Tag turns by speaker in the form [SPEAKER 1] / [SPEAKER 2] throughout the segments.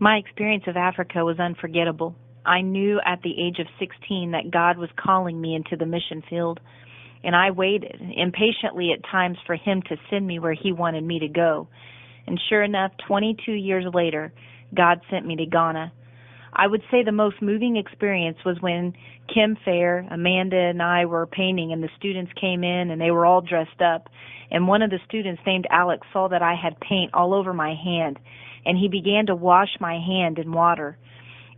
[SPEAKER 1] My experience of Africa was unforgettable. I knew at the age of 16 that God was calling me into the mission field, and I waited impatiently at times for Him to send me where He wanted me to go. And sure enough, 22 years later, God sent me to Ghana. I would say the most moving experience was when Kim Fair, Amanda, and I were painting, and the students came in and they were all dressed up. And one of the students, named Alex, saw that I had paint all over my hand, and he began to wash my hand in water.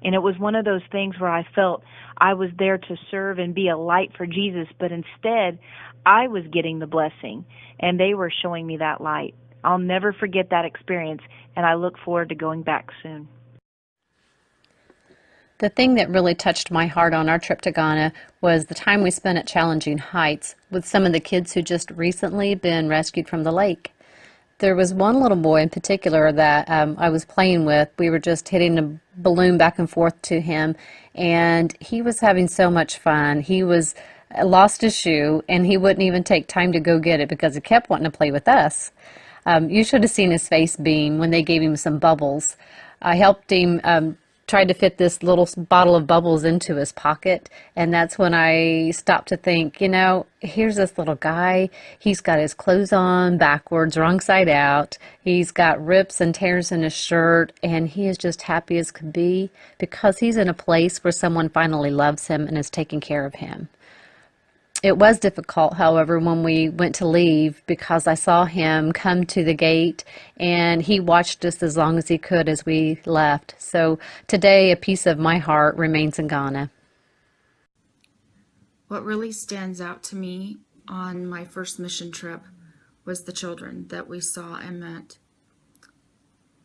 [SPEAKER 1] And it was one of those things where I felt I was there to serve and be a light for Jesus, but instead I was getting the blessing, and they were showing me that light. I'll never forget that experience, and I look forward to going back soon.
[SPEAKER 2] The thing that really touched my heart on our trip to Ghana was the time we spent at Challenging Heights with some of the kids who just recently been rescued from the lake. There was one little boy in particular that I was playing with. We were just hitting a balloon back and forth to him, and he was having so much fun. He was lost his shoe, and he wouldn't even take time to go get it because he kept wanting to play with us. You should have seen his face beam when they gave him some bubbles. I helped him tried to fit this little bottle of bubbles into his pocket, and that's when I stopped to think, here's this little guy. He's got his clothes on backwards, wrong side out. He's got rips and tears in his shirt, and he is just happy as could be because he's in a place where someone finally loves him and is taking care of him. It was difficult, however, when we went to leave because I saw him come to the gate and he watched us as long as he could as we left. So today, a piece of my heart remains in Ghana.
[SPEAKER 3] What really stands out to me on my first mission trip was the children that we saw and met.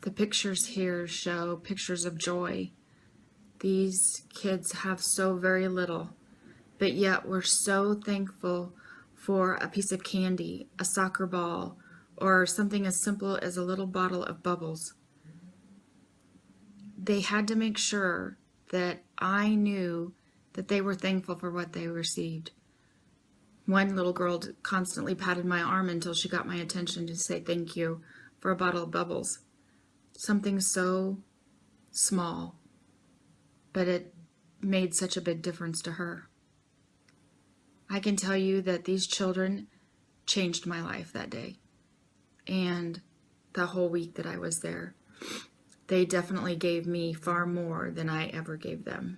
[SPEAKER 3] The pictures here show pictures of joy. These kids have so very little, but yet we're so thankful for a piece of candy, a soccer ball, or something as simple as a little bottle of bubbles. They had to make sure that I knew that they were thankful for what they received. One little girl constantly patted my arm until she got my attention to say thank you for a bottle of bubbles. Something so small, but it made such a big difference to her. I can tell you that these children changed my life that day and the whole week that I was there. They definitely gave me far more than I ever gave them.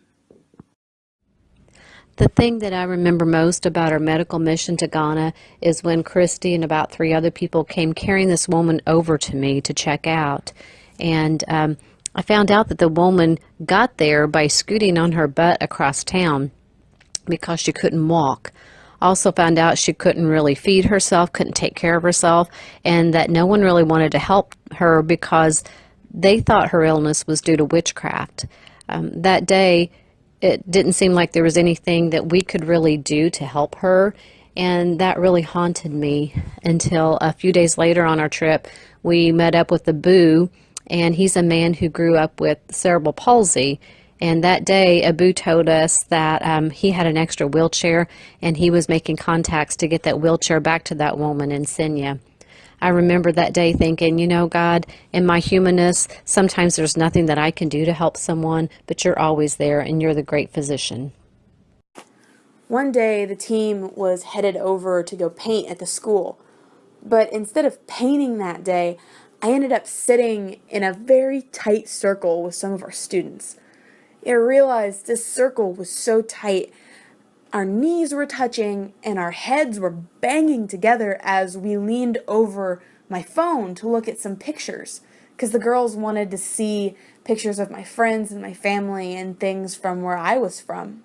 [SPEAKER 2] The thing that I remember most about our medical mission to Ghana is when Christy and about 3 other people came carrying this woman over to me to check out. And I found out that the woman got there by scooting on her butt across town because she couldn't walk. Also found out she couldn't really feed herself, couldn't take care of herself, and that no one really wanted to help her because they thought her illness was due to witchcraft. That day, it didn't seem like there was anything that we could really do to help her, and that really haunted me until a few days later on our trip, we met up with the Boo, and he's a man who grew up with cerebral palsy. And that day, Abu told us that he had an extra wheelchair, and he was making contacts to get that wheelchair back to that woman in Senya. I remember that day thinking, God, in my humanness, sometimes there's nothing that I can do to help someone, but you're always there, and you're the great physician.
[SPEAKER 4] One day, the team was headed over to go paint at the school. But instead of painting that day, I ended up sitting in a very tight circle with some of our students. I realized this circle was so tight, our knees were touching and our heads were banging together as we leaned over my phone to look at some pictures, because the girls wanted to see pictures of my friends and my family and things from where I was from.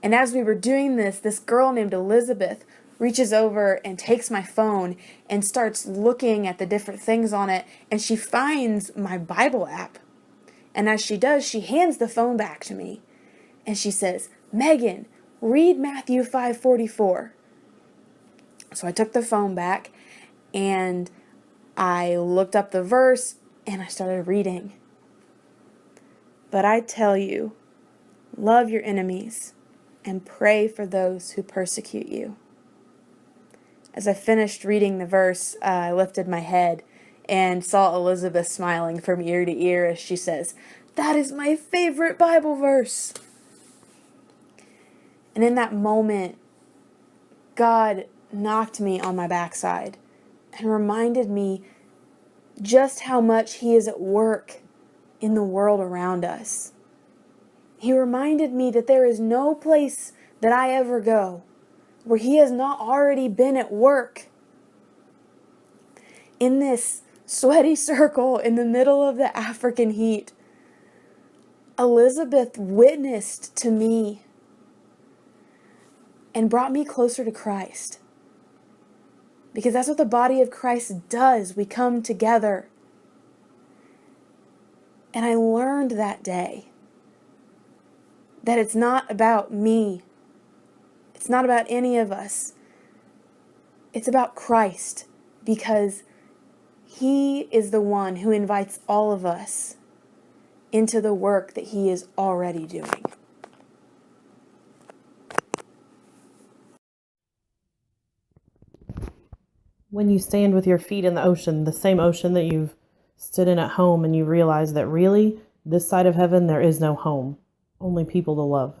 [SPEAKER 4] And as we were doing this girl named Elizabeth reaches over and takes my phone and starts looking at the different things on it, and she finds my Bible app. And as she does, she hands the phone back to me. And she says, "Megan, read Matthew 5:44. So I took the phone back and I looked up the verse and I started reading. But I tell you, love your enemies and pray for those who persecute you. As I finished reading the verse, I lifted my head and saw Elizabeth smiling from ear to ear as she says, "That is my favorite Bible verse." And in that moment, God knocked me on my backside and reminded me just how much He is at work in the world around us. He reminded me that there is no place that I ever go where He has not already been at work. In this sweaty circle in the middle of the African heat, Elizabeth witnessed to me and brought me closer to Christ. Because that's what the body of Christ does. We come together. And I learned that day that it's not about me. It's not about any of us. It's about Christ, because He is the one who invites all of us into the work that He is already doing.
[SPEAKER 5] When you stand with your feet in the ocean, the same ocean that you've stood in at home, and you realize that really, this side of heaven, there is no home, only people to love.